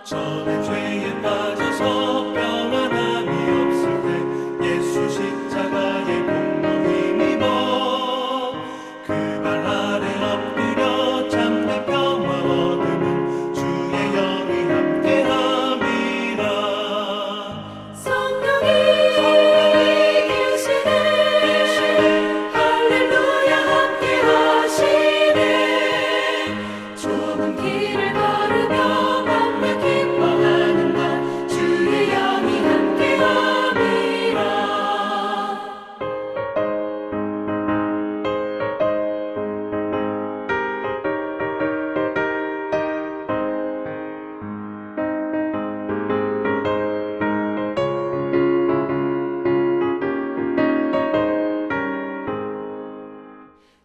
저는 죄에 빠져서 평안함이 없을 때 예수 십자가의 공로 힘입어 그 발 아래 엎드려 참된 평화 얻으는 주의 영이 함께함이라. 성령이 계시네 할렐루야 함께하시네. 좁은 길을 걸으며 맘에 기뻐하는 것 주의 영이 함께함이라.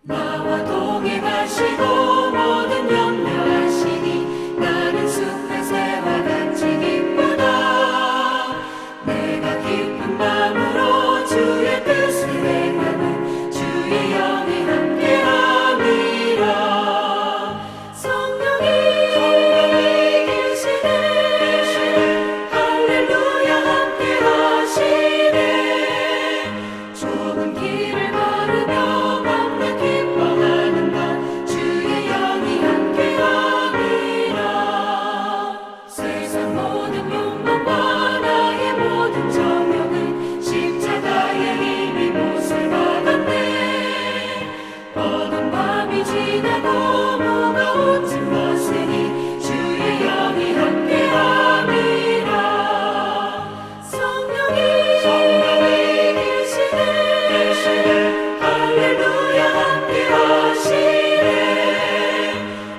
나와 동행하시고 모든 염려하시니 나는 숲의 새와 같이 기쁘다. 내가 기쁜 마음으로 주의 뜻을 행하는 주의 영이 함께함이라. 성령이 계시네 할렐루야 함께하시네. 좁은 길을 걸으며 맘에 기뻐하는 것 주의 영이 함께함이라. 세상 모든 욕망과 나의 모든 정욕은 십자가의 힘이 못을 받았네. 어두운 밤이 지나고 무거운 짐 벗으니 주의 영이 함께함이라. 성령이 계시네 할렐루야 함께하시네.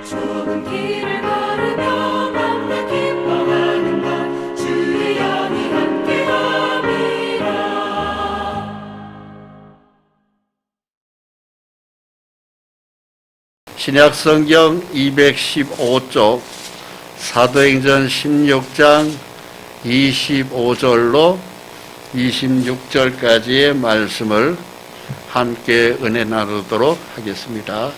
좁은 길을 걸으며 맘에 기뻐하는 것 주의 영이 함께함이라. 신약성경 215쪽 사도행전 16장 25절로 26절까지의 말씀을 함께 은혜 나누도록 하겠습니다.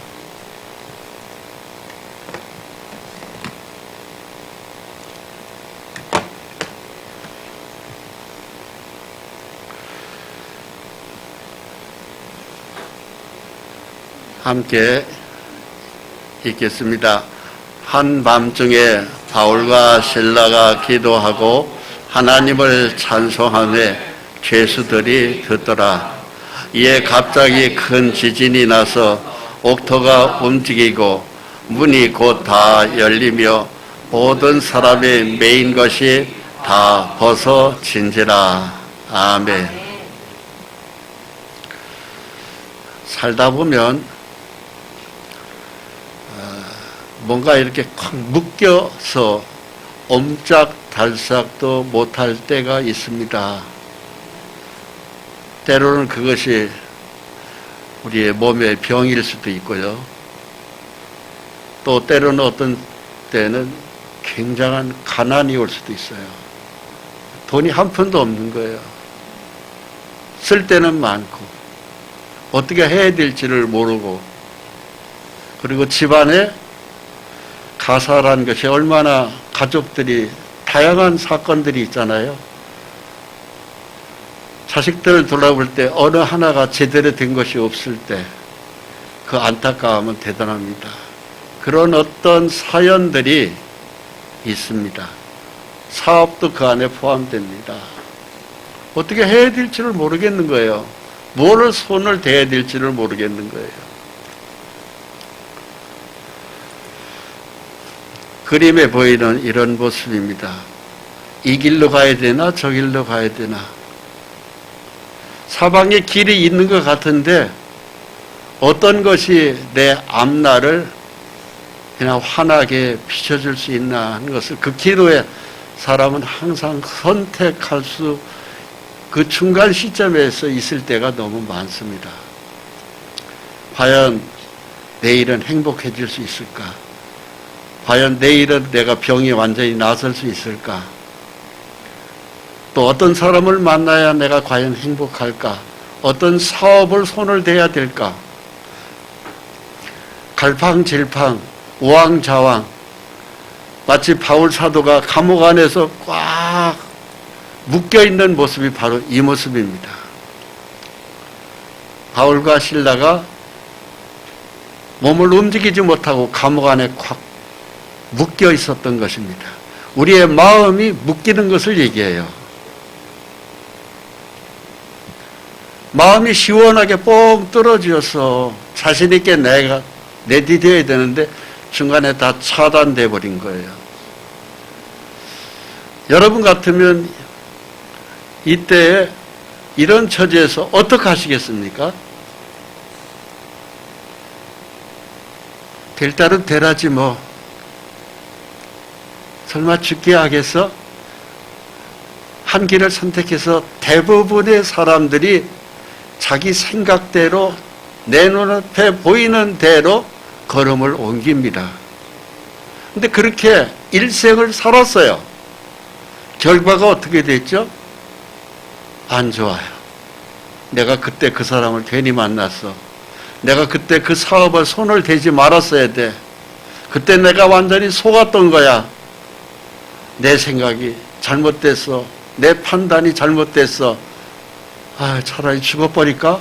함께 읽겠습니다. 한밤중에 바울과 실라가 기도하고 하나님을 찬송하며 죄수들이 듣더라. 이에 갑자기 큰 지진이 나서 옥토가 움직이고 문이 곧 다 열리며 모든 사람의 매인 것이 다 벗어진지라. 아멘. 살다 보면 뭔가 이렇게 콱 묶여서 옴짝달싹도 못할 때가 있습니다. 때로는 그것이 우리의 몸의 병일 수도 있고요. 또 때로는 어떤 때는 굉장한 가난이 올 수도 있어요. 돈이 한 푼도 없는 거예요. 쓸 때는 많고 어떻게 해야 될지를 모르고, 그리고 집안에 가사란 것이 얼마나 가족들이 다양한 사건들이 있잖아요. 자식들을 돌아볼 때 어느 하나가 제대로 된 것이 없을 때 그 안타까움은 대단합니다. 그런 어떤 사연들이 있습니다. 사업도 그 안에 포함됩니다. 어떻게 해야 될지를 모르겠는 거예요. 뭐를 손을 대야 될지를 모르겠는 거예요. 그림에 보이는 이런 모습입니다. 이 길로 가야 되나 저 길로 가야 되나. 사방에 길이 있는 것 같은데 어떤 것이 내 앞날을 그냥 환하게 비춰줄 수 있나 하는 것을 그 기도에 사람은 항상 선택할 수, 그 중간 시점에서 있을 때가 너무 많습니다. 과연 내일은 행복해질 수 있을까? 과연 내일은 내가 병이 완전히 나설 수 있을까? 또 어떤 사람을 만나야 내가 과연 행복할까? 어떤 사업을 손을 대야 될까? 갈팡질팡, 우왕좌왕, 마치 바울 사도가 감옥 안에서 꽉 묶여있는 모습이 바로 이 모습입니다. 바울과 실라가 몸을 움직이지 못하고 감옥 안에 꽉 묶여 있었던 것입니다. 우리의 마음이 묶이는 것을 얘기해요. 마음이 시원하게 뻥 뚫어져서 자신 있게 내가 내디뎌야 되는데 중간에 다 차단돼 버린 거예요. 여러분 같으면 이때 이런 처지에서 어떻게 하시겠습니까? 될 따른 되라지 뭐. 설마 죽게 하겠어? 한 길을 선택해서 대부분의 사람들이 자기 생각대로 내 눈앞에 보이는 대로 걸음을 옮깁니다. 근데 그렇게 일생을 살았어요. 결과가 어떻게 됐죠? 안 좋아요. 내가 그때 그 사람을 괜히 만났어. 내가 그때 그 사업을 손을 대지 말았어야 돼. 그때 내가 완전히 속았던 거야. 내 생각이 잘못됐어. 내 판단이 잘못됐어. 아, 차라리 죽어버릴까?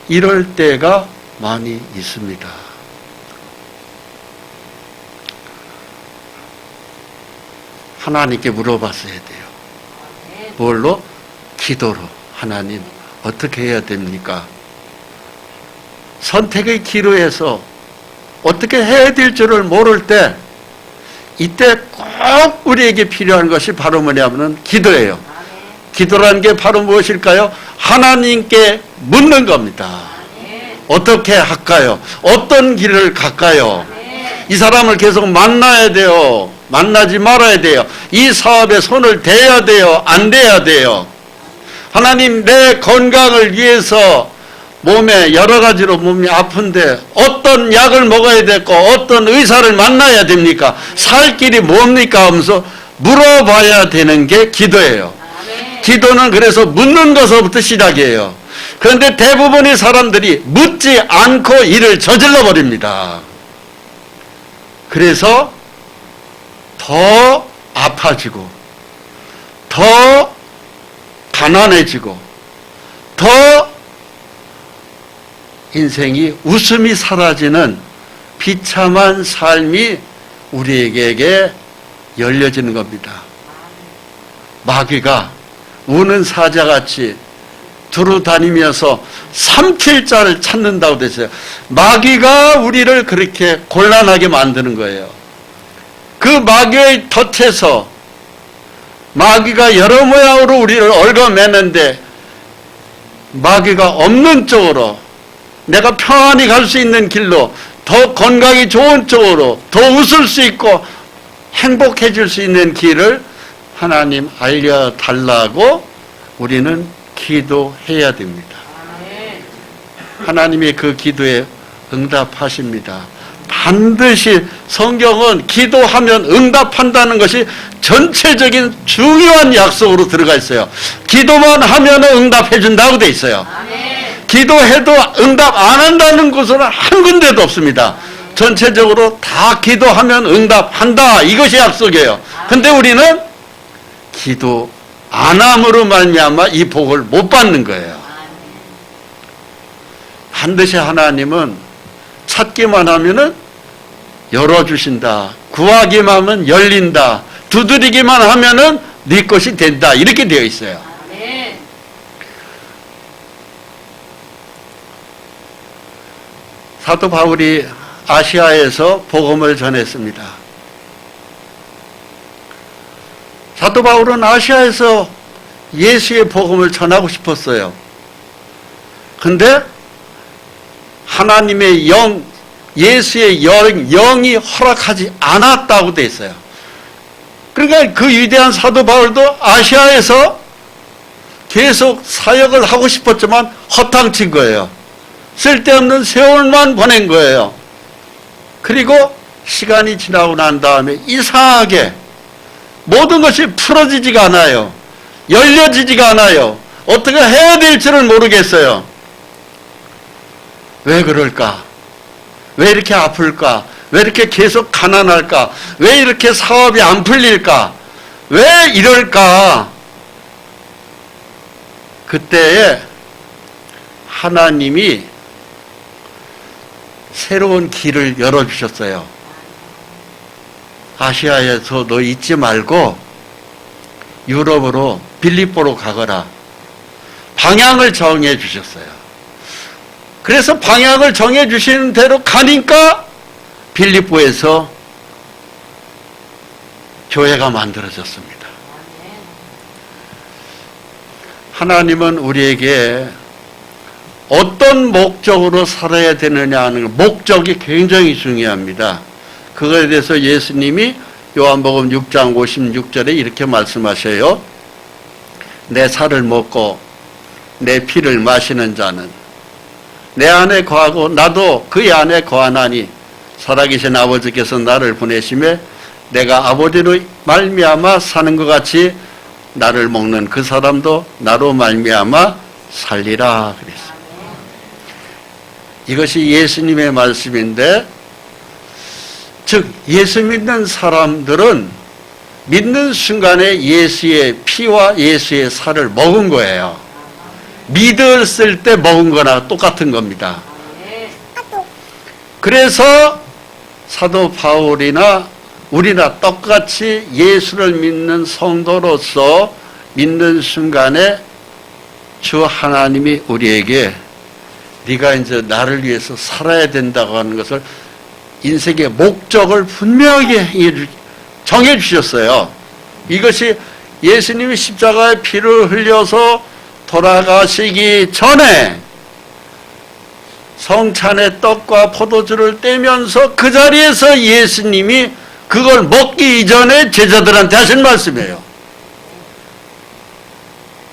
이럴 때가 많이 있습니다. 하나님께 물어봤어야 돼요. 뭘로? 기도로. 하나님, 어떻게 해야 됩니까? 선택의 기로에서 어떻게 해야 될 줄을 모를 때 이때 꼭 우리에게 필요한 것이 바로 뭐냐면 기도예요. 기도라는 게 바로 무엇일까요? 하나님께 묻는 겁니다. 어떻게 할까요? 어떤 길을 갈까요? 이 사람을 계속 만나야 돼요. 만나지 말아야 돼요. 이 사업에 손을 대야 돼요. 안 대야 돼요. 하나님, 내 건강을 위해서 몸에 여러 가지로 몸이 아픈데 어떤 약을 먹어야 될까? 어떤 의사를 만나야 됩니까? 살 길이 뭡니까? 하면서 물어봐야 되는 게 기도예요. 기도는 그래서 묻는 것부터 시작이에요. 그런데 대부분의 사람들이 묻지 않고 일을 저질러 버립니다. 그래서 더 아파지고 더 가난해지고 더 인생이 웃음이 사라지는 비참한 삶이 우리에게 열려지는 겁니다. 마귀가 우는 사자같이 두루 다니면서 삼킬 자를 찾는다고 됐어요. 마귀가 우리를 그렇게 곤란하게 만드는 거예요. 그 마귀의 덫에서 마귀가 여러 모양으로 우리를 얽어매는데 마귀가 없는 쪽으로 내가 평안히 갈 수 있는 길로 더 건강이 좋은 쪽으로 더 웃을 수 있고 행복해질 수 있는 길을 하나님 알려달라고 우리는 기도해야 됩니다. 하나님의 그 기도에 응답하십니다. 반드시 성경은 기도하면 응답한다는 것이 전체적인 중요한 약속으로 들어가 있어요. 기도만 하면 응답해 준다고 돼 있어요. 기도해도 응답 안 한다는 곳은 한 군데도 없습니다. 전체적으로 다 기도하면 응답한다. 이것이 약속이에요. 근데 우리는 기도 안 함으로 말미암아 이 복을 못 받는 거예요. 반드시 하나님은 찾기만 하면은 열어주신다. 구하기만 하면 열린다. 두드리기만 하면은 네 것이 된다. 이렇게 되어 있어요. 사도 바울이 아시아에서 복음을 전했습니다. 사도 바울은 아시아에서 예수의 복음을 전하고 싶었어요. 근데 하나님의 영, 예수의 영이 허락하지 않았다고 돼 있어요. 그러니까 그 위대한 사도 바울도 아시아에서 계속 사역을 하고 싶었지만 허탕친 거예요. 쓸데없는 세월만 보낸 거예요. 그리고 시간이 지나고 난 다음에 이상하게 모든 것이 풀어지지가 않아요. 열려지지가 않아요. 어떻게 해야 될지를 모르겠어요. 왜 그럴까? 왜 이렇게 아플까? 왜 이렇게 계속 가난할까? 왜 이렇게 사업이 안 풀릴까? 왜 이럴까? 그때에 하나님이 새로운 길을 열어주셨어요. 아시아에서 너 잊지 말고 유럽으로 빌립보로 가거라. 방향을 정해 주셨어요. 그래서 방향을 정해 주시는 대로 가니까 빌립보에서 교회가 만들어졌습니다. 하나님은 우리에게 어떤 목적으로 살아야 되느냐 하는 목적이 굉장히 중요합니다. 그거에 대해서 예수님이 요한복음 6장 56절에 이렇게 말씀하셔요. 내 살을 먹고 내 피를 마시는 자는 내 안에 거하고 나도 그의 안에 거하나니 살아계신 아버지께서 나를 보내심에 내가 아버지로 말미암아 사는 것 같이 나를 먹는 그 사람도 나로 말미암아 살리라 그랬습니다. 이것이 예수님의 말씀인데, 즉 예수 믿는 사람들은 믿는 순간에 예수의 피와 예수의 살을 먹은 거예요. 믿었을 때 먹은 거나 똑같은 겁니다. 그래서 사도 바울이나 우리나 똑같이 예수를 믿는 성도로서 믿는 순간에 주 하나님이 우리에게 네가 이제 나를 위해서 살아야 된다고 하는 것을 인생의 목적을 분명하게 정해 주셨어요. 이것이 예수님이 십자가의 피를 흘려서 돌아가시기 전에 성찬의 떡과 포도주를 떼면서 그 자리에서 예수님이 그걸 먹기 이전에 제자들한테 하신 말씀이에요.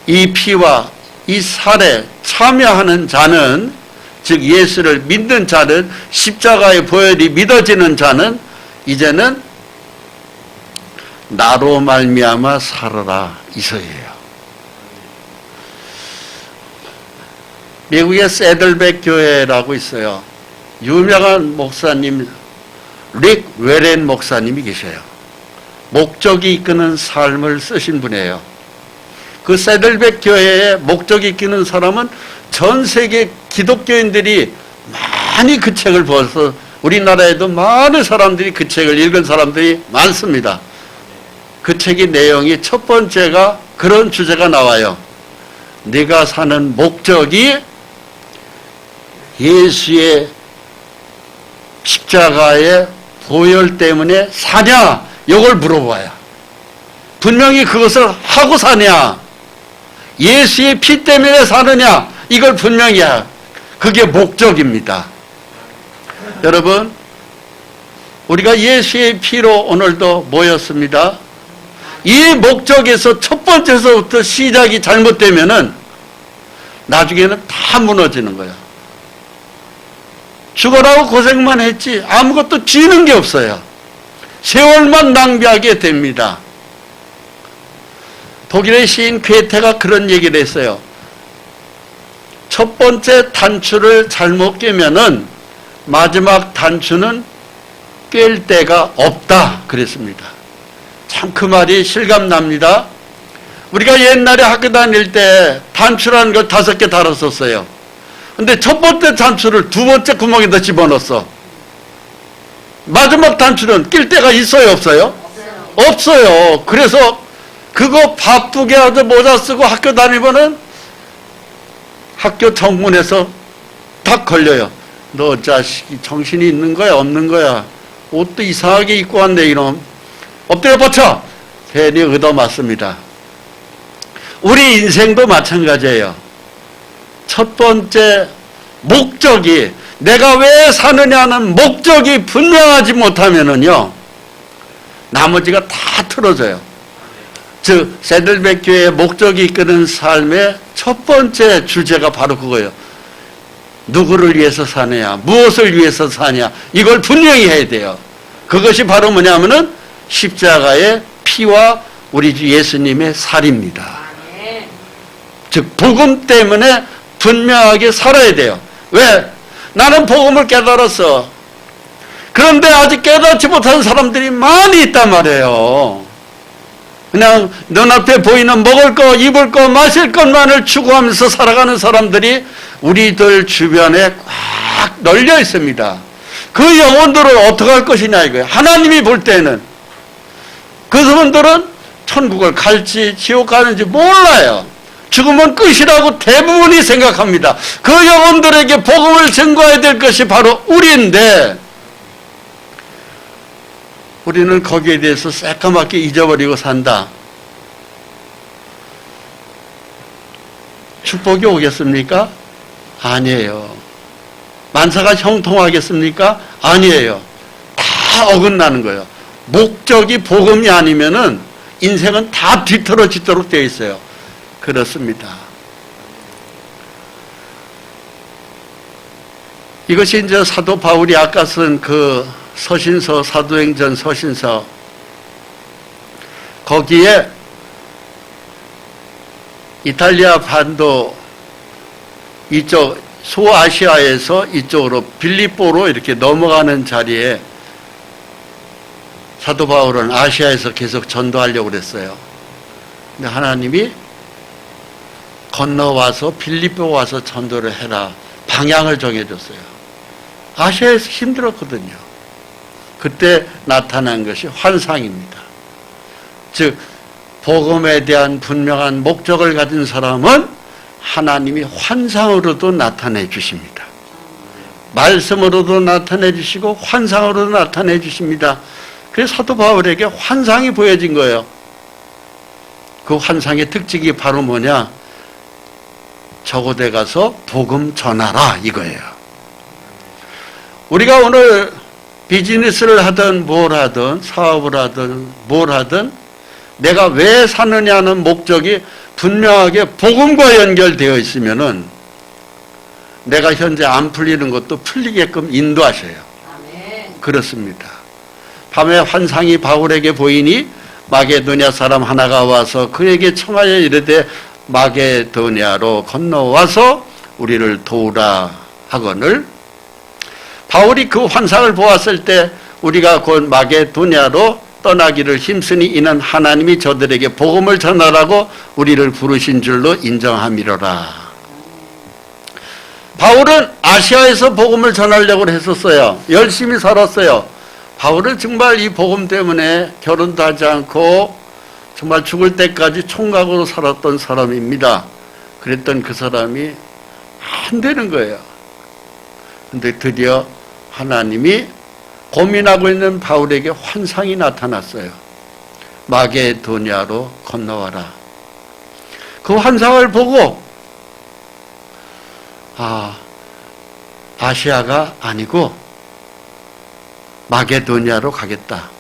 이 피와 이 살에 참여하는 자는, 즉 예수를 믿는 자는, 십자가의 보혈이 믿어지는 자는 이제는 나로 말미암아 살아라 이서예요. 미국의 세들백 교회라고 있어요. 유명한 목사님 릭 웨렌 목사님이 계셔요. 목적이 이끄는 삶을 쓰신 분이에요. 그 세들백 교회에 목적이 이끄는 사람은 전 세계 기독교인들이 많이 그 책을 벌써 우리나라에도 많은 사람들이 그 책을 읽은 사람들이 많습니다. 그 책의 내용이 첫 번째가 그런 주제가 나와요. 네가 사는 목적이 예수의 십자가의 보혈 때문에 사냐? 이걸 물어봐요. 분명히 그것을 하고 사냐? 예수의 피 때문에 사느냐? 이걸 분명히 해야. 그게 목적입니다. 여러분, 우리가 예수의 피로 오늘도 모였습니다. 이 목적에서 첫 번째서부터 시작이 잘못되면은 나중에는 다 무너지는 거예요. 죽어라고 고생만 했지 아무것도 쥐는 게 없어요. 세월만 낭비하게 됩니다. 독일의 시인 괴테가 그런 얘기를 했어요. 첫 번째 단추를 잘못 깨면은 마지막 단추는 깰 데가 없다 그랬습니다. 참 그 말이 실감납니다. 우리가 옛날에 학교 다닐 때 단추라는 걸 5개 달았었어요. 근데 첫 번째 단추를 두 번째 구멍에다 집어넣었어. 마지막 단추는 낄 데가 있어요, 없어요? 없어요. 그래서 그거 바쁘게 하자 모자 쓰고 학교 다니면은 학교 정문에서 딱 걸려요. 너 자식이 정신이 있는 거야, 없는 거야? 옷도 이상하게 입고 왔네, 이놈. 엎드려 버텨! 괜히 얻어맞습니다. 우리 인생도 마찬가지예요. 첫 번째 목적이, 내가 왜 사느냐는 목적이 분명하지 못하면은요, 나머지가 다 틀어져요. 즉, 세들백 교회의 목적이 이끄는 삶의 첫 번째 주제가 바로 그거예요. 누구를 위해서 사느냐, 무엇을 위해서 사냐, 이걸 분명히 해야 돼요. 그것이 바로 뭐냐면은 십자가의 피와 우리 주 예수님의 살입니다. 즉, 복음 때문에 분명하게 살아야 돼요. 왜? 나는 복음을 깨달았어. 그런데 아직 깨닫지 못한 사람들이 많이 있단 말이에요. 그냥 눈앞에 보이는 먹을 거, 입을 거, 마실 것만을 추구하면서 살아가는 사람들이 우리들 주변에 꽉 널려 있습니다. 그 영혼들을 어떻게 할 것이냐 이거예요. 하나님이 볼 때는 그분들은 천국을 갈지 지옥 가는지 몰라요. 죽으면 끝이라고 대부분이 생각합니다. 그 영혼들에게 복음을 전가해야 될 것이 바로 우리인데 우리는 거기에 대해서 새까맣게 잊어버리고 산다. 축복이 오겠습니까? 아니에요. 만사가 형통하겠습니까? 아니에요. 다 어긋나는 거예요. 목적이 복음이 아니면은 인생은 다 뒤틀어지도록 되어 있어요. 그렇습니다. 이것이 이제 사도 바울이 아까 쓴 그 서신서, 사도행전 서신서, 거기에 이탈리아 반도 이쪽 소아시아에서 이쪽으로 빌립보로 이렇게 넘어가는 자리에 사도 바울은 아시아에서 계속 전도하려고 그랬어요. 근데 하나님이 건너와서 빌립보 와서 전도를 해라. 방향을 정해줬어요. 아시아에서 힘들었거든요. 그때 나타난 것이 환상입니다. 즉 복음에 대한 분명한 목적을 가진 사람은 하나님이 환상으로도 나타내 주십니다. 말씀으로도 나타내 주시고 환상으로도 나타내 주십니다. 그래서 사도 바울에게 환상이 보여진 거예요. 그 환상의 특징이 바로 뭐냐? 저곳에 가서 복음 전하라 이거예요. 우리가 오늘 비즈니스를 하든 뭘 하든 사업을 하든 뭘 하든 내가 왜 사느냐는 목적이 분명하게 복음과 연결되어 있으면은 내가 현재 안 풀리는 것도 풀리게끔 인도하셔요. 아멘. 그렇습니다. 밤에 환상이 바울에게 보이니 마게도냐 사람 하나가 와서 그에게 청하여 이르되 마게도냐로 건너와서 우리를 도우라 하거늘 바울이 그 환상을 보았을 때 우리가 곧 마게도냐로 떠나기를 힘쓰니 이는 하나님이 저들에게 복음을 전하라고 우리를 부르신 줄로 인정함이로라. 바울은 아시아에서 복음을 전하려고 했었어요. 열심히 살았어요. 바울은 정말 이 복음 때문에 결혼도 하지 않고 정말 죽을 때까지 총각으로 살았던 사람입니다. 그랬던 그 사람이 안 되는 거예요. 근데 드디어 하나님이 고민하고 있는 바울에게 환상이 나타났어요. 마게도냐로 건너와라. 그 환상을 보고 아시아가 아니고 마게도냐로 가겠다.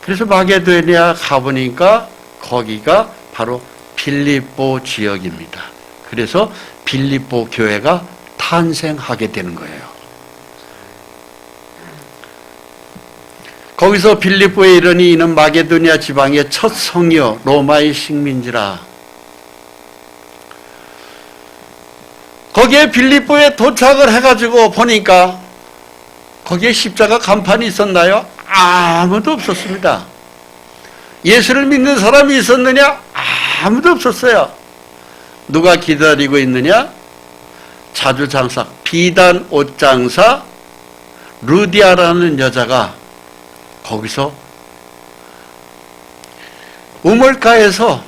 그래서 마게도냐 가보니까 거기가 바로 빌립보 지역입니다. 그래서 빌립보 교회가 탄생하게 되는 거예요. 거기서 빌립보에 이르니 이는 마게도냐 지방의 첫 성이요 로마의 식민지라. 거기에 빌립보에 도착을 해가지고 보니까 거기에 십자가 간판이 있었나요? 아무도 없었습니다. 예수를 믿는 사람이 있었느냐? 아무도 없었어요. 누가 기다리고 있느냐? 자주장사, 비단 옷장사 루디아라는 여자가 거기서 우물가에서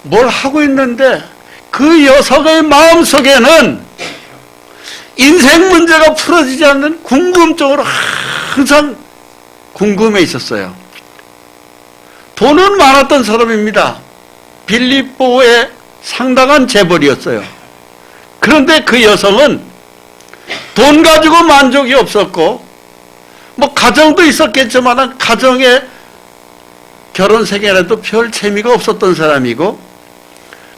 뭘 하고 있는데 그 여성의 마음속에는 인생 문제가 풀어지지 않는 궁금증으로 항상 궁금해 있었어요. 돈은 많았던 사람입니다. 빌립보의 상당한 재벌이었어요. 그런데 그 여성은 돈 가지고 만족이 없었고 뭐 가정도 있었겠지만 가정의 결혼 생활에도 별 재미가 없었던 사람이고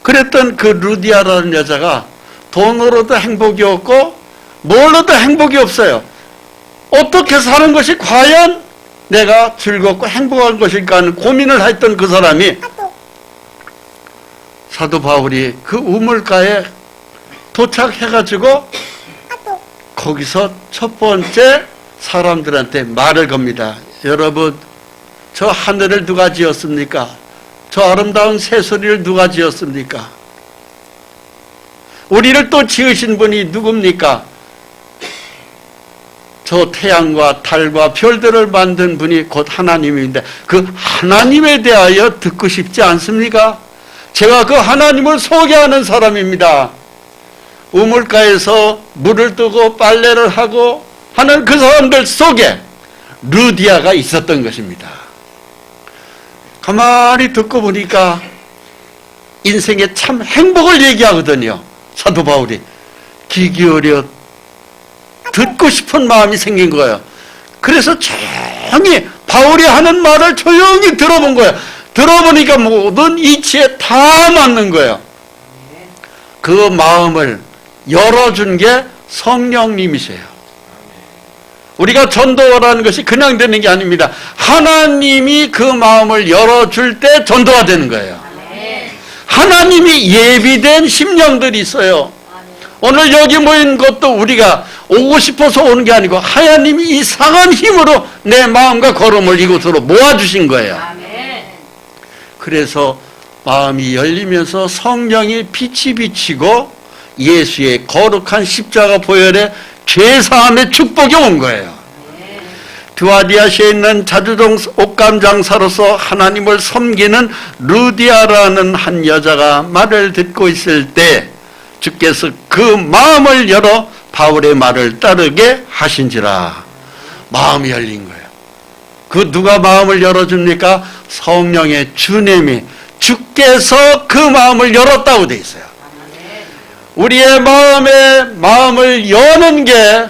그랬던 그 루디아라는 여자가 돈으로도 행복이 없고 뭘로도 행복이 없어요. 어떻게 사는 것이 과연 내가 즐겁고 행복한 것일까 하는 고민을 했던 그 사람이 사도 바울이 그 우물가에 도착해가지고 거기서 첫 번째 사람들한테 말을 겁니다. 여러분, 저 하늘을 누가 지었습니까? 저 아름다운 새소리를 누가 지었습니까? 우리를 또 지으신 분이 누굽니까? 저 태양과 달과 별들을 만든 분이 곧 하나님인데 그 하나님에 대하여 듣고 싶지 않습니까? 제가 그 하나님을 소개하는 사람입니다. 우물가에서 물을 뜨고 빨래를 하고 하는 그 사람들 속에 루디아가 있었던 것입니다. 가만히 듣고 보니까 인생의 참 행복을 얘기하거든요. 사도 바울이. 귀 기울여 듣고 싶은 마음이 생긴 거예요. 그래서 조용히 바울이 하는 말을 조용히 들어본 거예요. 들어보니까 모든 이치에 다 맞는 거예요. 그 마음을 열어준 게 성령님이세요. 우리가 전도라는 것이 그냥 되는 게 아닙니다. 하나님이 그 마음을 열어줄 때 전도가 되는 거예요. 하나님이 예비된 심령들이 있어요. 오늘 여기 모인 것도 우리가 오고 싶어서 오는 게 아니고 하나님이 이상한 힘으로 내 마음과 걸음을 이곳으로 모아주신 거예요. 그래서 마음이 열리면서 성령이 빛이 비치고 예수의 거룩한 십자가 보혈의 죄사함의 축복이 온 거예요. 드와디아시에 있는 자주종 옷감장사로서 하나님을 섬기는 루디아라는 한 여자가 말을 듣고 있을 때 주께서 그 마음을 열어 바울의 말을 따르게 하신지라. 마음이 열린 거예요. 그 누가 마음을 열어줍니까? 성령의 주님이 주께서 그 마음을 열었다고 돼 있어요. 우리의 마음을 여는 게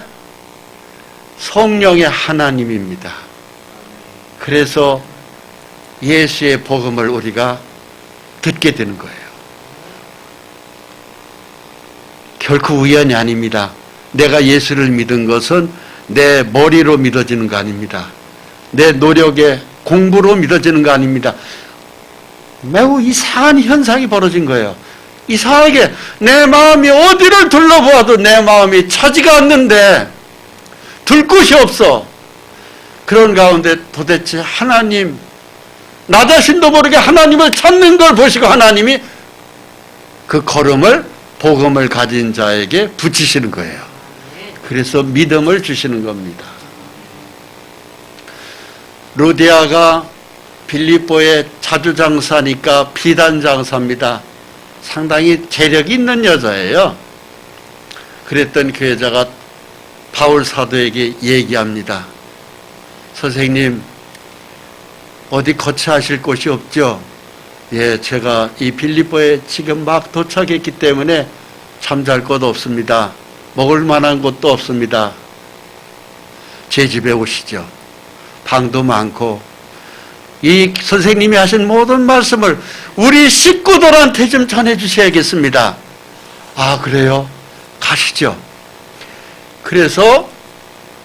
성령의 하나님입니다. 그래서 예수의 복음을 우리가 듣게 되는 거예요. 결코 우연이 아닙니다. 내가 예수를 믿은 것은 내 머리로 믿어지는 거 아닙니다. 내 노력의 공부로 믿어지는 거 아닙니다. 매우 이상한 현상이 벌어진 거예요. 이상하게 내 마음이 어디를 둘러보아도 내 마음이 차지가 않는데 둘 곳이 없어. 그런 가운데 도대체 하나님, 나 자신도 모르게 하나님을 찾는 걸 보시고 하나님이 그 걸음을 복음을 가진 자에게 붙이시는 거예요. 그래서 믿음을 주시는 겁니다. 루디아가 빌립보의 자주장사니까 비단장사입니다. 상당히 재력이 있는 여자예요. 그랬던 그 여자가 바울 사도에게 얘기합니다. 선생님, 어디 거처하실 곳이 없죠? 예, 제가 이 빌립보에 지금 막 도착했기 때문에 잠잘 곳 없습니다. 먹을 만한 곳도 없습니다. 제 집에 오시죠. 방도 많고 이 선생님이 하신 모든 말씀을 우리 식구들한테 좀 전해 주셔야겠습니다. 아, 그래요? 가시죠. 그래서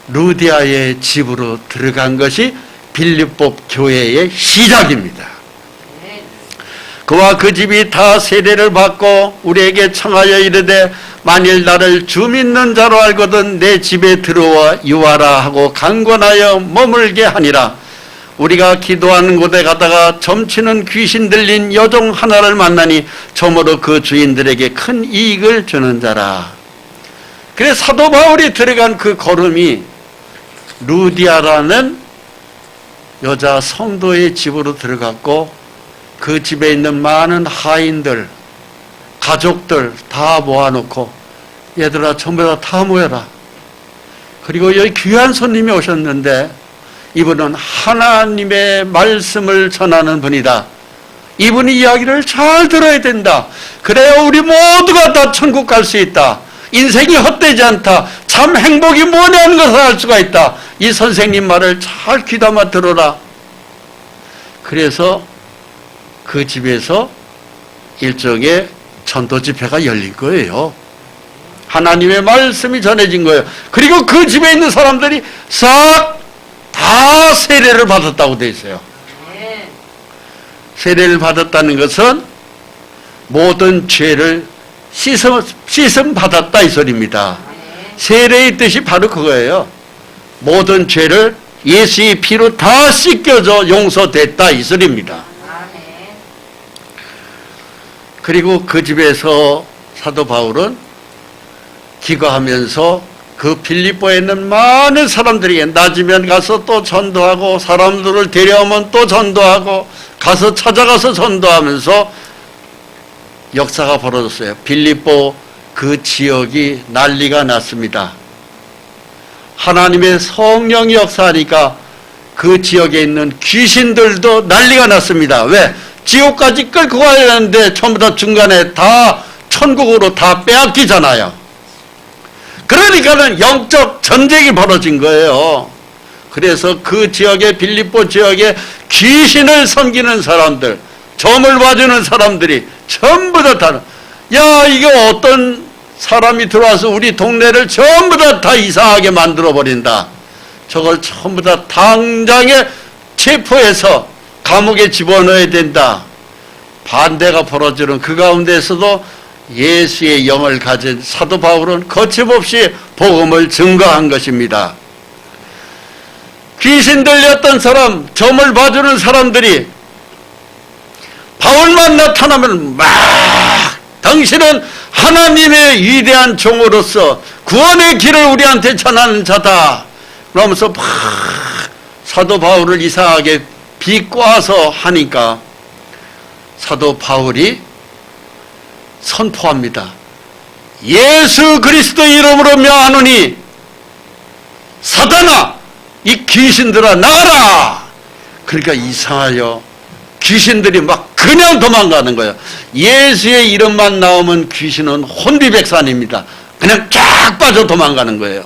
루디아의 집으로 들어간 것이 빌립보 교회의 시작입니다. 그와 그 집이 다 세례를 받고 우리에게 청하여 이르되 만일 나를 주 믿는 자로 알거든 내 집에 들어와 유하라 하고 강권하여 머물게 하니라. 우리가 기도하는 곳에 가다가 점치는 귀신 들린 여종 하나를 만나니 저모로 그 주인들에게 큰 이익을 주는 자라. 그래서 사도 바울이 들어간 그 걸음이 루디아라는 여자 성도의 집으로 들어갔고 그 집에 있는 많은 하인들, 가족들 다 모아놓고 얘들아 전부 다 모여라. 그리고 여기 귀한 손님이 오셨는데 이분은 하나님의 말씀을 전하는 분이다. 이분이 이야기를 잘 들어야 된다. 그래야 우리 모두가 다 천국 갈 수 있다. 인생이 헛되지 않다. 참 행복이 뭐냐는 것을 알 수가 있다. 이 선생님 말을 잘 귀담아 들어라. 그래서 그 집에서 일종의 전도 집회가 열린 거예요. 하나님의 말씀이 전해진 거예요. 그리고 그 집에 있는 사람들이 싹 다 세례를 받았다고 되어 있어요. 세례를 받았다는 것은 모든 죄를 씻음 받았다 이 소리입니다. 세례의 뜻이 바로 그거예요. 모든 죄를 예수의 피로 다 씻겨져 용서됐다 이 소리입니다. 그리고 그 집에서 사도 바울은 기거하면서 그 빌립보에 있는 많은 사람들에게 낮이면 가서 또 전도하고 사람들을 데려오면 또 전도하고 가서 찾아가서 전도하면서 역사가 벌어졌어요. 빌립보 그 지역이 난리가 났습니다. 하나님의 성령이 역사하니까 그 지역에 있는 귀신들도 난리가 났습니다. 왜? 지옥까지 끌고 가야 하는데 전부 다 중간에 다 천국으로 다 빼앗기잖아요. 그러니까는 영적 전쟁이 벌어진 거예요. 그래서 그 지역에 빌립보 지역에 귀신을 섬기는 사람들, 점을 봐주는 사람들이 전부 다 야, 이거 어떤 사람이 들어와서 우리 동네를 전부 다 이상하게 만들어 버린다. 저걸 전부 다 당장에 체포해서 감옥에 집어넣어야 된다. 반대가 벌어지는 그 가운데서도 예수의 영을 가진 사도 바울은 거침없이 복음을 증거한 것입니다. 귀신 들렸던 사람, 점을 봐주는 사람들이 바울만 나타나면 막 당신은 하나님의 위대한 종으로서 구원의 길을 우리한테 전하는 자다. 그러면서 막 사도 바울을 이상하게 비꼬아서 하니까 사도 바울이 선포합니다. 예수 그리스도의 이름으로 명하노니 사단아 이 귀신들아 나가라. 그러니까 이상하여 귀신들이 막 그냥 도망가는 거예요. 예수의 이름만 나오면 귀신은 혼비백산입니다. 그냥 쫙 빠져 도망가는 거예요.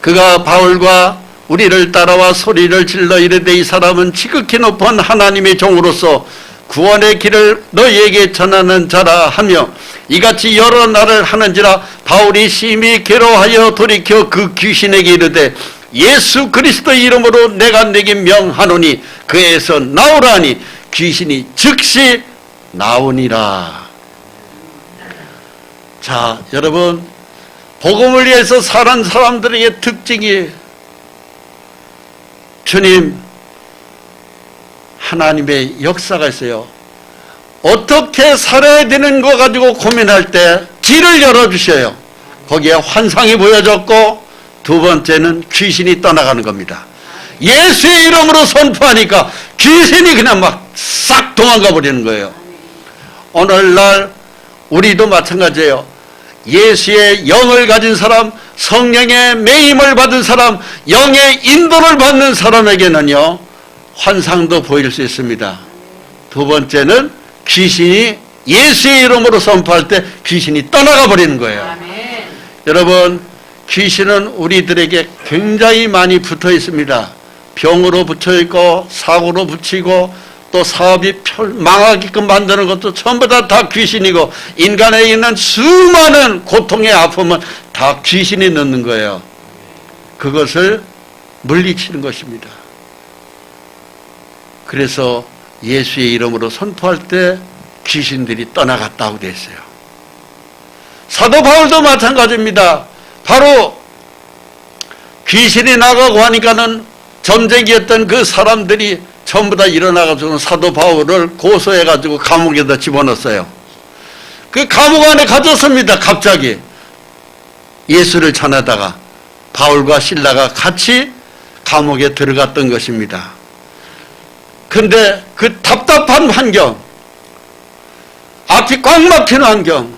그가 바울과 우리를 따라와 소리를 질러 이르되 이 사람은 지극히 높은 하나님의 종으로서 구원의 길을 너희에게 전하는 자라 하며 이같이 여러 날을 하는지라 바울이 심히 괴로워하여 돌이켜 그 귀신에게 이르되 예수 그리스도의 이름으로 내가 네게 명하노니 그에서 나오라 하니 귀신이 즉시 나오니라. 자, 여러분 복음을 위해서 사는 사람들에게 특징이 주님 하나님의 역사가 있어요. 어떻게 살아야 되는 거 가지고 고민할 때 길을 열어주셔요. 거기에 환상이 보여졌고 두 번째는 귀신이 떠나가는 겁니다. 예수의 이름으로 선포하니까 귀신이 그냥 막 싹 도망가 버리는 거예요. 오늘날 우리도 마찬가지예요. 예수의 영을 가진 사람, 성령의 매임을 받은 사람, 영의 인도를 받는 사람에게는요 환상도 보일 수 있습니다. 두 번째는 귀신이 예수의 이름으로 선포할 때 귀신이 떠나가 버리는 거예요. 아멘. 여러분 귀신은 우리들에게 굉장히 많이 붙어 있습니다. 병으로 붙여 있고 사고로 붙이고 또 사업이 망하게끔 만드는 것도 전부 다 귀신이고 인간에 있는 수많은 고통의 아픔은 다 귀신이 넣는 거예요. 그것을 물리치는 것입니다. 그래서 예수의 이름으로 선포할 때 귀신들이 떠나갔다고 되어 있어요. 사도 바울도 마찬가지입니다. 바로 귀신이 나가고 하니까는 점쟁이였던 그 사람들이 전부 다 일어나가지고 사도 바울을 고소해가지고 감옥에다 집어넣었어요. 그 감옥 안에 갇혔습니다. 갑자기 예수를 전하다가 바울과 실라가 같이 감옥에 들어갔던 것입니다. 근데 그 답답한 환경, 앞이 꽉 막힌 환경,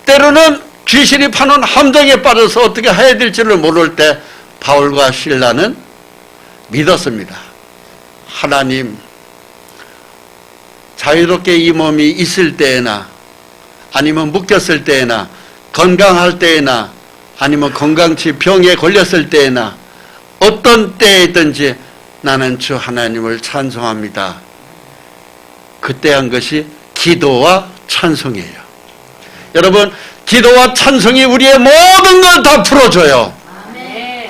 때로는 귀신이 파는 함정에 빠져서 어떻게 해야 될지를 모를 때 바울과 실라는 믿었습니다. 하나님, 자유롭게 이 몸이 있을 때에나 아니면 묶였을 때에나 건강할 때에나 아니면 건강치 병에 걸렸을 때에나 어떤 때이든지 나는 주 하나님을 찬송합니다. 그때 한 것이 기도와 찬송이에요. 여러분, 기도와 찬송이 우리의 모든 걸 다 풀어줘요.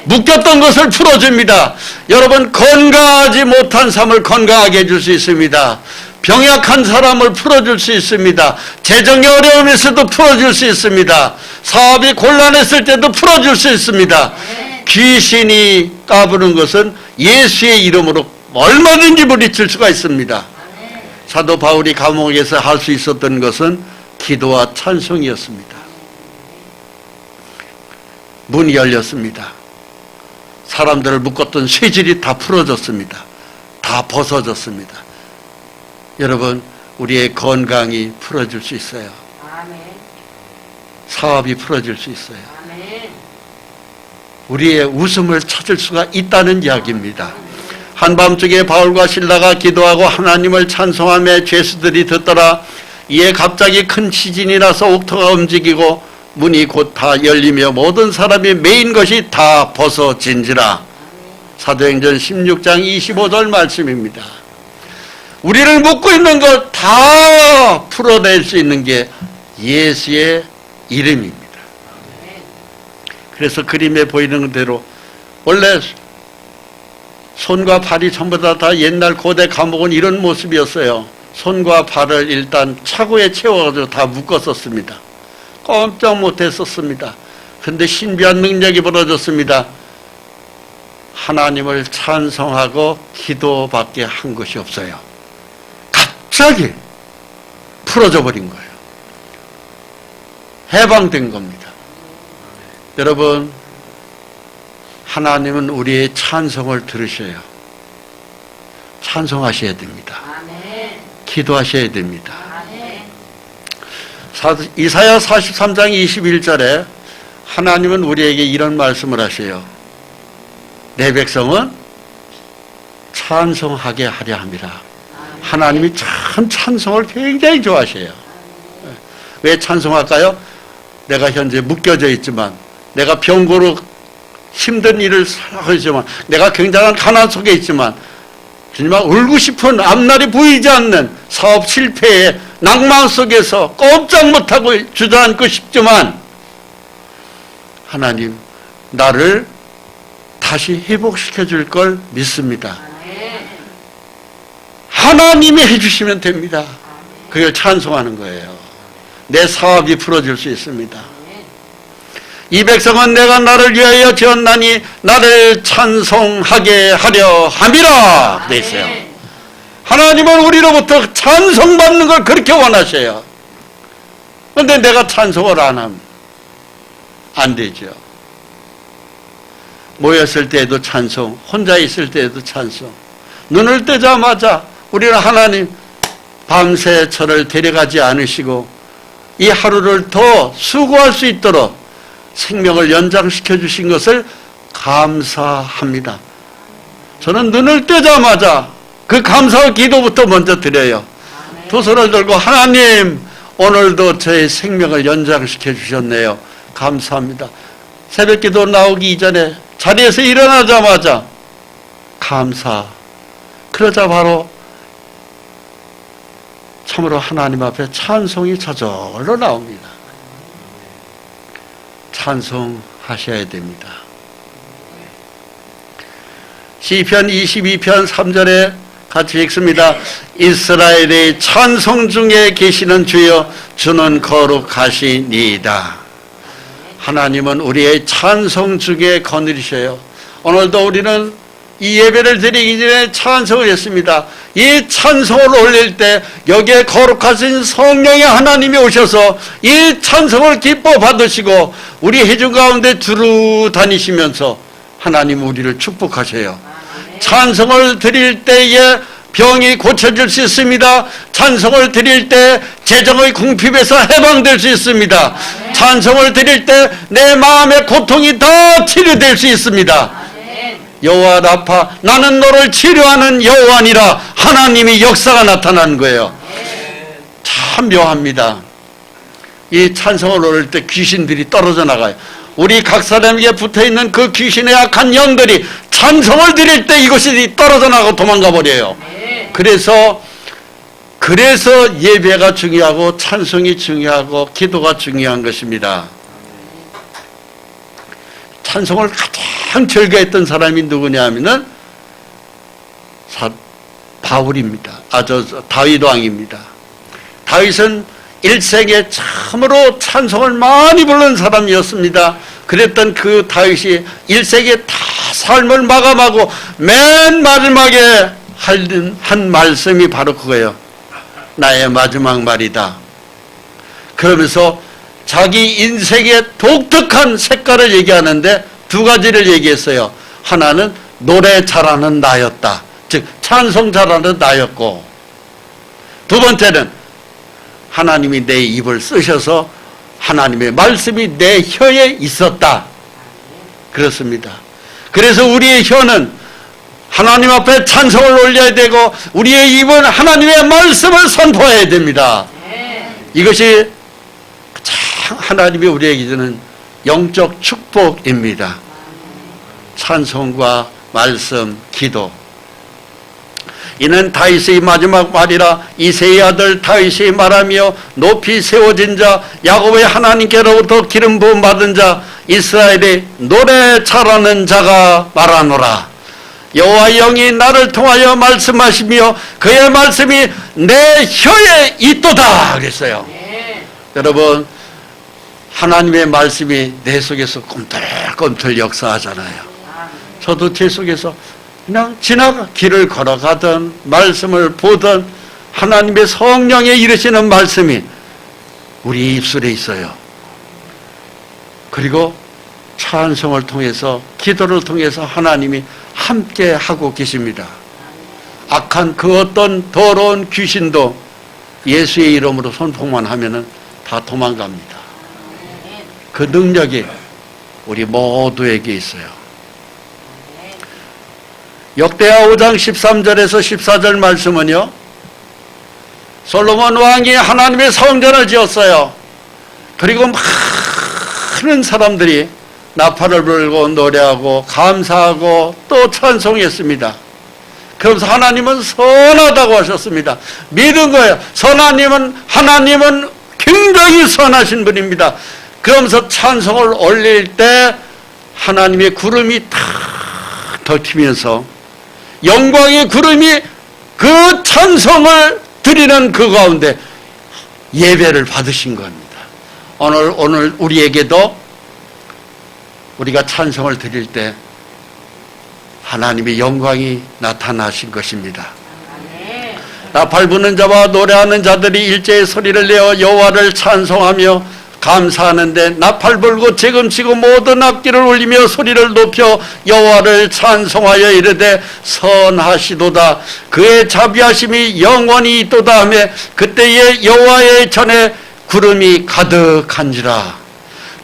묶였던 것을 풀어줍니다. 여러분 건강하지 못한 삶을 건강하게 해줄 수 있습니다. 병약한 사람을 풀어줄 수 있습니다. 재정의 어려움에서도 풀어줄 수 있습니다. 사업이 곤란했을 때도 풀어줄 수 있습니다. 귀신이 까부는 것은 예수의 이름으로 얼마든지 물리칠 수가 있습니다. 사도 바울이 감옥에서 할 수 있었던 것은 기도와 찬송이었습니다. 문이 열렸습니다. 사람들을 묶었던 쇠질이 다 풀어졌습니다. 다 벗어졌습니다. 여러분, 우리의 건강이 풀어질 수 있어요. 사업이 풀어질 수 있어요. 우리의 웃음을 찾을 수가 있다는 이야기입니다. 한밤중에 바울과 실라가 기도하고 하나님을 찬송하며 죄수들이 듣더라. 이에 갑자기 큰 지진이 나서 옥토가 움직이고 문이 곧 다 열리며 모든 사람이 메인 것이 다 벗어진지라. 사도행전 16장 25절 말씀입니다. 우리를 묶고 있는 것 다 풀어낼 수 있는 게 예수의 이름입니다. 그래서 그림에 보이는 대로 원래 손과 발이 전부 다 옛날 고대 감옥은 이런 모습이었어요. 손과 발을 일단 차고에 채워가지고 다 묶었었습니다. 꼼짝 못했었습니다. 그런데 신비한 능력이 벌어졌습니다. 하나님을 찬송하고 기도밖에 한 것이 없어요. 갑자기 풀어져 버린 거예요. 해방된 겁니다. 여러분, 하나님은 우리의 찬송을 들으셔요. 찬송하셔야 됩니다. 기도하셔야 됩니다. 이사야 43장 21절에 하나님은 우리에게 이런 말씀을 하셔요. 내 백성은 찬송하게 하려 함이라. 하나님이 참 찬송을 굉장히 좋아하셔요. 왜 찬송할까요? 내가 현재 묶여져 있지만, 내가 병고로 힘든 일을 하고 있지만, 내가 굉장한 가난 속에 있지만, 정말 울고 싶은 앞날이 보이지 않는 사업 실패의 낭만 속에서 꼼짝 못하고 주저앉고 싶지만, 하나님 나를 다시 회복시켜 줄 걸 믿습니다. 하나님이 해주시면 됩니다. 그걸 찬송하는 거예요. 내 사업이 풀어질 수 있습니다. 이 백성은 내가 나를 위하여 지었나니 나를 찬송하게 하려 함이라 돼 있어요. 하나님은 우리로부터 찬송받는 걸 그렇게 원하셔요. 그런데 내가 찬송을 안 하면 안 되죠. 모였을 때에도 찬송, 혼자 있을 때에도 찬송. 눈을 뜨자마자 우리는 하나님 밤새 저를 데려가지 않으시고 이 하루를 더 수고할 수 있도록 생명을 연장시켜 주신 것을 감사합니다. 저는 눈을 뜨자마자 그 감사와 기도부터 먼저 드려요. 두 손을 들고 하나님 오늘도 저의 생명을 연장시켜 주셨네요. 감사합니다. 새벽기도 나오기 이전에 자리에서 일어나자마자 감사. 그러자 바로 참으로 하나님 앞에 찬송이 저절로 나옵니다. 찬송하셔야 됩니다. 시편 22편 3절에 같이 읽습니다. 이스라엘의 찬송 중에 계시는 주여 주는 거룩하시니이다. 하나님은 우리의 찬송 중에 거느리셔요. 오늘도 우리는 이 예배를 드리기 전에 찬송을 했습니다. 이 찬송을 올릴 때 여기에 거룩하신 성령의 하나님이 오셔서 이 찬송을 기뻐 받으시고 우리 회중 가운데 두루 다니시면서 하나님 우리를 축복하셔요. 찬송을 드릴 때에 병이 고쳐질 수 있습니다. 찬송을 드릴 때 재정의 궁핍에서 해방될 수 있습니다. 찬송을 드릴 때 내 마음의 고통이 다 치료될 수 있습니다. 여호와 라파, 나는 너를 치료하는 여호와니라. 하나님이 역사가 나타나는 거예요. 참 묘합니다. 이 찬송을 오를 때 귀신들이 떨어져 나가요. 우리 각 사람에게 붙어있는 그 귀신의 악한 영들이 찬송을 드릴 때 이것이 떨어져 나가고 도망가 버려요. 그래서 예배가 중요하고 찬송이 중요하고 기도가 중요한 것입니다. 찬송을 가장 즐겨했던 사람이 누구냐 하면은 바울입니다. 다윗 왕입니다. 다윗은 일생에 참으로 찬송을 많이 부른 사람이었습니다. 그랬던 그 다윗이 1세기에 다 삶을 마감하고 맨 마지막에 한 말씀이 바로 그거예요. 나의 마지막 말이다. 그러면서 자기 인생의 독특한 색깔을 얘기하는데 두 가지를 얘기했어요. 하나는 노래 잘하는 나였다. 즉 찬송 잘하는 나였고, 두 번째는 하나님이 내 입을 쓰셔서 하나님의 말씀이 내 혀에 있었다. 그렇습니다. 그래서 우리의 혀는 하나님 앞에 찬송을 올려야 되고 우리의 입은 하나님의 말씀을 선포해야 됩니다. 이것이 참 하나님이 우리에게 주는 영적 축복입니다. 찬송과 말씀, 기도. 이는 다윗의 마지막 말이라 이새의 아들 다윗이 말하며 높이 세워진 자 야곱의 하나님께로부터 기름 부음 받은 자 이스라엘의 노래 잘하는 자가 말하노라. 여호와의 영이 나를 통하여 말씀하시며 그의 말씀이 내 혀에 있도다 그랬어요. 여러분, 하나님의 말씀이 내 속에서 꿈틀꿈틀 역사하잖아요. 저도 제 속에서 그냥 길을 걸어가든 말씀을 보든 하나님의 성령에 이르시는 말씀이 우리 입술에 있어요. 그리고 찬송을 통해서, 기도를 통해서 하나님이 함께 하고 계십니다. 악한 그 어떤 더러운 귀신도 예수의 이름으로 선포만 하면은 다 도망갑니다. 그 능력이 우리 모두에게 있어요. 역대하 5장 13절에서 14절 말씀은요, 솔로몬 왕이 하나님의 성전을 지었어요. 그리고 많은 사람들이 나팔을 불고 노래하고 감사하고 또 찬송했습니다. 그러면서 하나님은 선하다고 하셨습니다. 믿은 거예요. 하나님은 굉장히 선하신 분입니다. 그러면서 찬송을 올릴 때 하나님의 구름이 탁 덮이면서 영광의 구름이 그 찬송을 드리는 그 가운데 예배를 받으신 겁니다. 오늘 우리에게도 우리가 찬송을 드릴 때 하나님의 영광이 나타나신 것입니다. 나팔 부는 자와 노래하는 자들이 일제히 소리를 내어 여호와를 찬송하며 감사하는데 나팔 불고 재금치고 모든 악기를 울리며 소리를 높여 여호와를 찬송하여 이르되 선하시도다 그의 자비하심이 영원히 있도다 하며 그때에 여호와의 전에 구름이 가득한지라.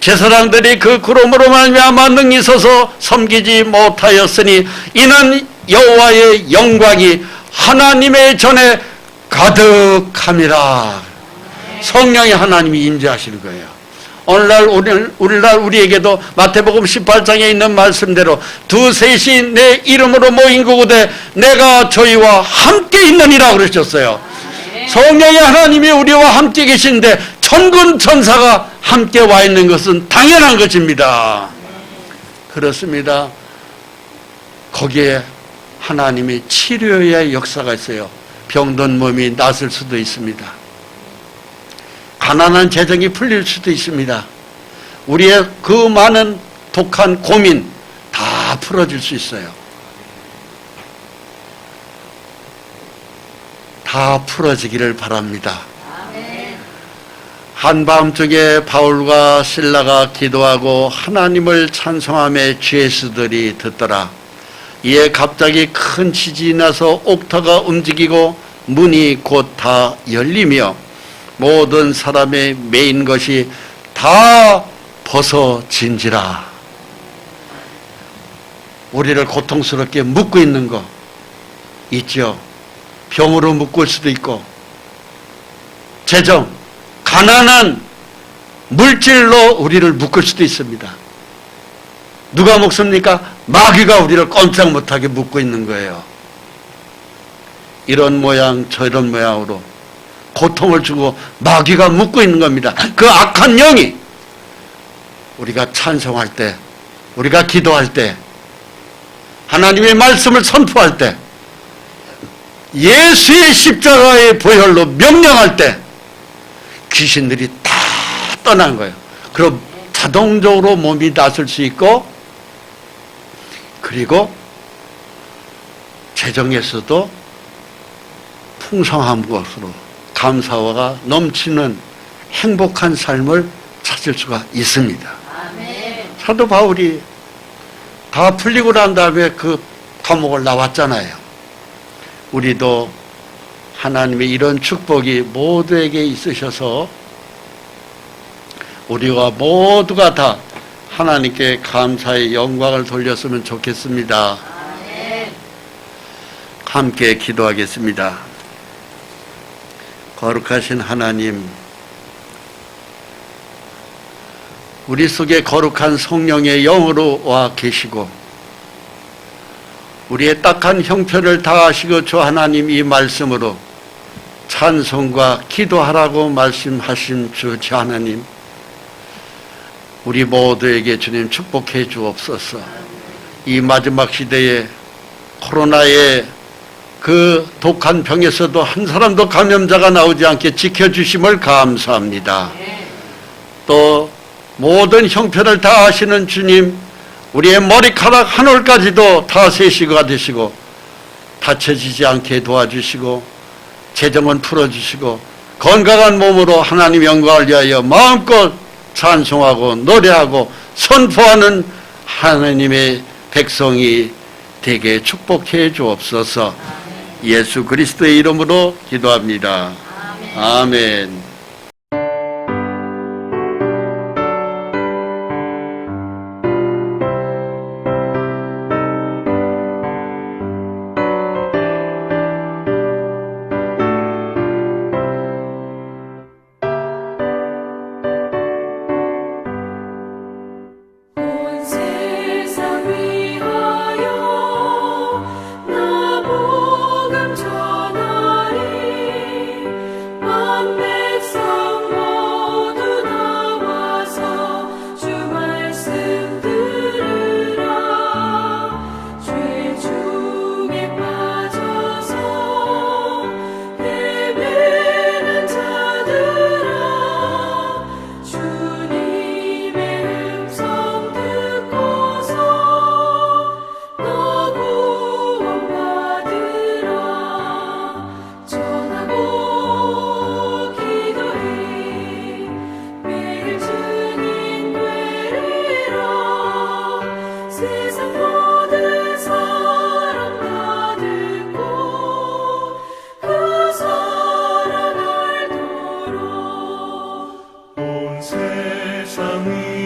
제사장들이 그 구름으로 말미암아 능히 서서 섬기지 못하였으니 이는 여호와의 영광이 하나님의 전에 가득함이라. 성령의 하나님이 임재하시는 거예요. 오늘날 우리에게도 마태복음 18장에 있는 말씀대로 두셋이 내 이름으로 모인 곳에 내가 저희와 함께 있느니라 그러셨어요. 성령의 하나님이 우리와 함께 계신데 천군 천사가 함께 와 있는 것은 당연한 것입니다. 그렇습니다. 거기에 하나님의 치료의 역사가 있어요. 병든 몸이 낫을 수도 있습니다. 가난한 재정이 풀릴 수도 있습니다. 우리의 그 많은 독한 고민 다 풀어질 수 있어요. 다 풀어지기를 바랍니다. 한밤중에 바울과 실라가 기도하고 하나님을 찬송하며 죄수들이 듣더라. 이에 갑자기 큰 지진이 나서 옥터가 움직이고 문이 곧 다 열리며 모든 사람의 매인 것이 다 벗어진지라. 우리를 고통스럽게 묶고 있는 거 있죠. 병으로 묶을 수도 있고 재정, 가난한 물질로 우리를 묶을 수도 있습니다. 누가 묶습니까? 마귀가 우리를 꼼짝 못하게 묶고 있는 거예요. 이런 모양 저런 모양으로 고통을 주고 마귀가 묶고 있는 겁니다. 그 악한 영이 우리가 찬송할 때, 우리가 기도할 때, 하나님의 말씀을 선포할 때, 예수의 십자가의 보혈로 명령할 때 귀신들이 다 떠난 거예요. 그럼 자동적으로 몸이 낫을 수 있고, 그리고 재정에서도 풍성한 것으로 감사가 넘치는 행복한 삶을 찾을 수가 있습니다. 사도 바울이 다 풀리고 난 다음에 그 감옥을 나왔잖아요. 우리도 하나님의 이런 축복이 모두에게 있으셔서 우리가 모두가 다 하나님께 감사의 영광을 돌렸으면 좋겠습니다. 함께 기도하겠습니다. 거룩하신 하나님, 우리 속에 거룩한 성령의 영으로 와 계시고 우리의 딱한 형편을 다하시고 주 하나님 이 말씀으로 찬송과 기도하라고 말씀하신 주 하나님, 우리 모두에게 주님 축복해 주옵소서. 이 마지막 시대에 코로나의 그 독한 병에서도 한 사람도 감염자가 나오지 않게 지켜주심을 감사합니다. 또 모든 형편을 다 아시는 주님, 우리의 머리카락 한 올까지도 다 세시가 되시고 다쳐지지 않게 도와주시고 재정은 풀어주시고 건강한 몸으로 하나님 영광을 위하여 마음껏 찬송하고 노래하고 선포하는 하나님의 백성이 되게 축복해 주옵소서. 예수 그리스도의 이름으로 기도합니다. 아멘. 온 세상 위하여 나 복음 전하리. 만 백성 모두 나와서 주 말씀 들으라. 죄 중에 빠져서 헤매는 자들아, 주님의 음성 듣고서 너 구원받으라. 전하고 기도해 매일 증인 되리라. 세상 모든 사람 다 듣고 그 사랑 알도록 온 세상이